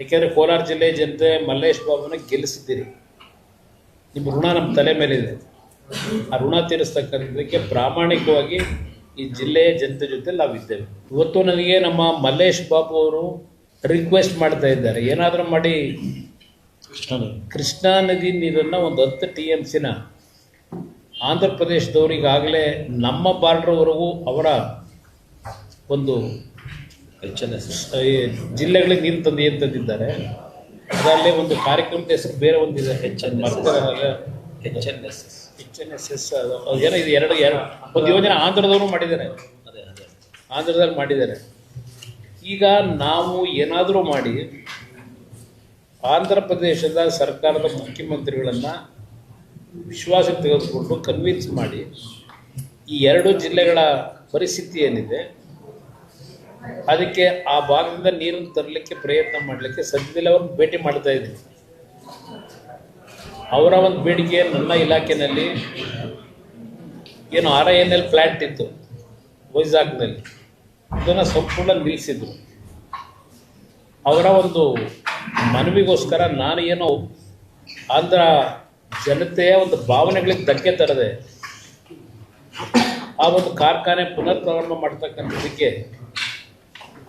ಯಾಕೆಂದರೆ ಕೋಲಾರ ಜಿಲ್ಲೆ ಜನತೆ ಮಲ್ಲೇಶ್ ಬಾಬುನ ಗೆಲ್ಲಿಸಿದ್ದೀರಿ. ನಿಮ್ಮ ಋಣ ನಮ್ಮ ತಲೆ ಮೇಲಿದೆ. ಆ ಋಣ ತೀರಿಸ್ತಕ್ಕಂಥದ್ದಕ್ಕೆ ಪ್ರಾಮಾಣಿಕವಾಗಿ ಈ ಜಿಲ್ಲೆಯ ಜನತೆ ಜೊತೆ ನಾವಿದ್ದೇವೆ. ಇವತ್ತು ನನಗೆ ನಮ್ಮ ಮಲ್ಲೇಶ್ ಬಾಬು ಅವರು ರಿಕ್ವೆಸ್ಟ್ ಮಾಡ್ತಾ ಇದ್ದಾರೆ, ಏನಾದರೂ ಮಾಡಿ ಕೃಷ್ಣಾ ನದಿ ನೀರನ್ನು ಒಂದು 10 TMCನ ಆಂಧ್ರ ಪ್ರದೇಶದವರಿಗಾಗಲೇ ನಮ್ಮ ಬಾರ್ಡ್ರ್ವರೆಗೂ ಅವರ ಒಂದು ಜಿಲ್ಲೆಗಳಿಗೆ ನೀರು ತಂದಿದ್ದಾರೆ. ಅದರಲ್ಲೇ ಒಂದು ಕಾರ್ಯಕ್ರಮದ ಹೆಸರು ಬೇರೆ ಒಂದಿದೆ, HNSS ಏನೋ ಇದು ಎರಡು ಒಂದು ಯೋಜನೆ ಆಂಧ್ರದವರು ಮಾಡಿದ್ದಾರೆ, ಆಂಧ್ರದಲ್ಲಿ ಮಾಡಿದ್ದಾರೆ. ಈಗ ನಾವು ಏನಾದರೂ ಮಾಡಿ ಆಂಧ್ರ ಪ್ರದೇಶದ ಸರ್ಕಾರದ ಮುಖ್ಯಮಂತ್ರಿಗಳನ್ನು ವಿಶ್ವಾಸಕ್ಕೆ ತೆಗೆದುಕೊಂಡು ಕನ್ವಿನ್ಸ್ ಮಾಡಿ ಈ 2 ಜಿಲ್ಲೆಗಳ ಪರಿಸ್ಥಿತಿ ಏನಿದೆ ಅದಕ್ಕೆ ಆ ಭಾಗದಿಂದ ನೀರನ್ನು ತರಲಿಕ್ಕೆ ಪ್ರಯತ್ನ ಮಾಡಲಿಕ್ಕೆ ಸದ್ಯದಲ್ಲಿ ಅವ್ರನ್ನ ಭೇಟಿ ಮಾಡ್ತಾ ಇದ್ದೀನಿ. ಅವರ ಒಂದು ಬೇಡಿಕೆ ನನ್ನ ಇಲಾಖೆಯಲ್ಲಿ ಏನು RINL ಪ್ಲ್ಯಾಂಟ್ ಇತ್ತು ವೈಜಾಗ್ನಲ್ಲಿ, ಅದನ್ನು ಸಂಪೂರ್ಣ ನಿಲ್ಲಿಸಿದ್ರು. ಅವರ ಒಂದು ಮನವಿಗೋಸ್ಕರ ನಾನು ಏನೋ ಆಂಧ್ರ ಜನತೆಯ ಒಂದು ಭಾವನೆಗಳಿಗೆ ಧಕ್ಕೆ ತರದೆ ಆ ಒಂದು ಕಾರ್ಖಾನೆ ಪುನರ್ ಪ್ರಾರಂಭ ಮಾಡ್ತಕ್ಕಂಥದ್ದಕ್ಕೆ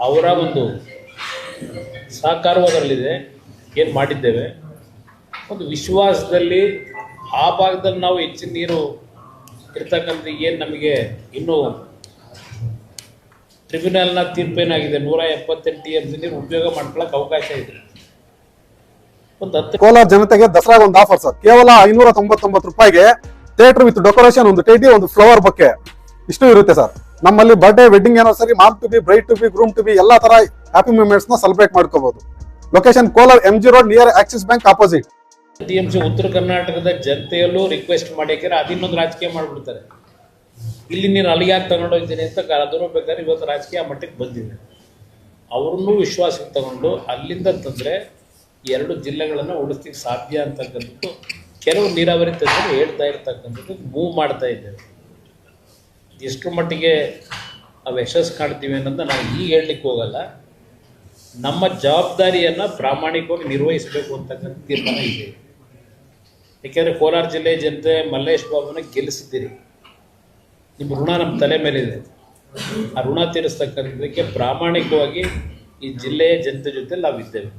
ಅವರ ಒಂದು ಸಹಕಾರವಾದರಲ್ಲಿದೆ. ಏನು ಮಾಡಿದ್ದೇವೆ ಒಂದು ವಿಶ್ವಾಸದಲ್ಲಿ ಆ ಭಾಗದಲ್ಲಿ ನಾವು ಹೆಚ್ಚಿನ ನೀರು ಇರ್ತಕ್ಕಂಥ ಏನು ನಮಗೆ ಇನ್ನೂ ಟ್ರಿಬ್ಯುನಲ್ನ ತೀರ್ಪೇನಾಗಿದೆ 178 TMC ನೀರು ಉಪಯೋಗ ಮಾಡ್ಕೊಳ್ಳೋಕೆ ಅವಕಾಶ ಇದೆ. ಕೋಲಾರ ಜನತೆಗೆ ದಸರಾಗ ಒಂದು ಆಫರ್ ಸರ್, ಕೇವಲ 599 ರೂಪಾಯಿಗೆ ಥಿಯೇಟರ್ ವಿತ್ ಡೆಕೋರೇಷನ್, ಒಂದು ಟೇಟಿ, ಒಂದು ಫ್ಲವರ್ ಬೊಕ್ಕೆ ಇಷ್ಟು ಇರುತ್ತೆ ಸರ್. ನಮ್ಮಲ್ಲಿ birthday, wedding anniversary, mom to be, bride to be, groom to be ಎಲ್ಲ ತರ ಹ್ಯಾಪಿ ಮೂಮೆಂಟ್ಸ್ ನ ಸೆಲೆಬ್ರೇಟ್ ಮಾಡ್ಕೋಬಹುದು. Location Kolar MG road near Axis bank opposite. TMC ಉತ್ತರ ಕರ್ನಾಟಕದ ಜನತೆಯಲ್ಲೂ ರಿಕ್ವೆಸ್ಟ್ ಮಾಡಿ, ಯಾಕೆಂದ್ರೆ ಅದಿನ್ನೊಂದು ರಾಜಕೀಯ ಮಾಡಿಬಿಡ್ತಾರೆ. ಇಲ್ಲಿ ನೀನು ಅಲ್ಲಿಗೆ ಯಾಕೆ ತಗೊಂಡೋಗ್ತೀನಿ ಅಂತ ಅದನ್ನು ಬೇಕಾದ್ರೆ ಇವತ್ತು ರಾಜಕೀಯ ಮಟ್ಟಕ್ಕೆ ಬಂದಿದೆ. ಅವ್ರನ್ನೂ ವಿಶ್ವಾಸಕ್ಕೆ ತಗೊಂಡು ಅಲ್ಲಿಂದ ತಂದರೆ 2 ಜಿಲ್ಲೆಗಳನ್ನು ಉಳಿಸ್ಲಿಕ್ಕೆ ಸಾಧ್ಯ ಅಂತಕ್ಕಂಥದ್ದು ಕೆಲವು ನೀರಾವರಿ ತಜ್ಞರು ಹೇಳ್ತಾ ಇರ್ತಕ್ಕಂಥದ್ದು ಮೂವ್ ಮಾಡ್ತಾ ಇದ್ದೇವೆ. ಎಷ್ಟು ಮಟ್ಟಿಗೆ ನಾವು ಯಶಸ್ಸು ಕಾಣ್ತೀವಿ ಅನ್ನೋದನ್ನ ನಾವು ಈಗ ಹೇಳಲಿಕ್ಕೆ ಹೋಗಲ್ಲ. ನಮ್ಮ ಜವಾಬ್ದಾರಿಯನ್ನು ಪ್ರಾಮಾಣಿಕವಾಗಿ ನಿರ್ವಹಿಸಬೇಕು ಅಂತಕ್ಕಂಥ ತೀರ್ಮಾನ ಇದೆ. ಏಕೆಂದರೆ ಕೋಲಾರ ಜಿಲ್ಲೆ ಜನತೆ ಮಲ್ಲೇಶ್ ಬಾಬುನ ಗೆಲ್ಲಿಸಿದ್ದೀರಿ. ನಿಮ್ಮ ಋಣ ನಮ್ಮ ತಲೆ ಮೇಲಿದೆ. ಆ ಋಣ ತೀರಿಸ್ತಕ್ಕಂಥದ್ದಕ್ಕೆ ಪ್ರಾಮಾಣಿಕವಾಗಿ ಈ ಜಿಲ್ಲೆಯ ಜನತೆ ಜೊತೆ ನಾವಿದ್ದೇವೆ.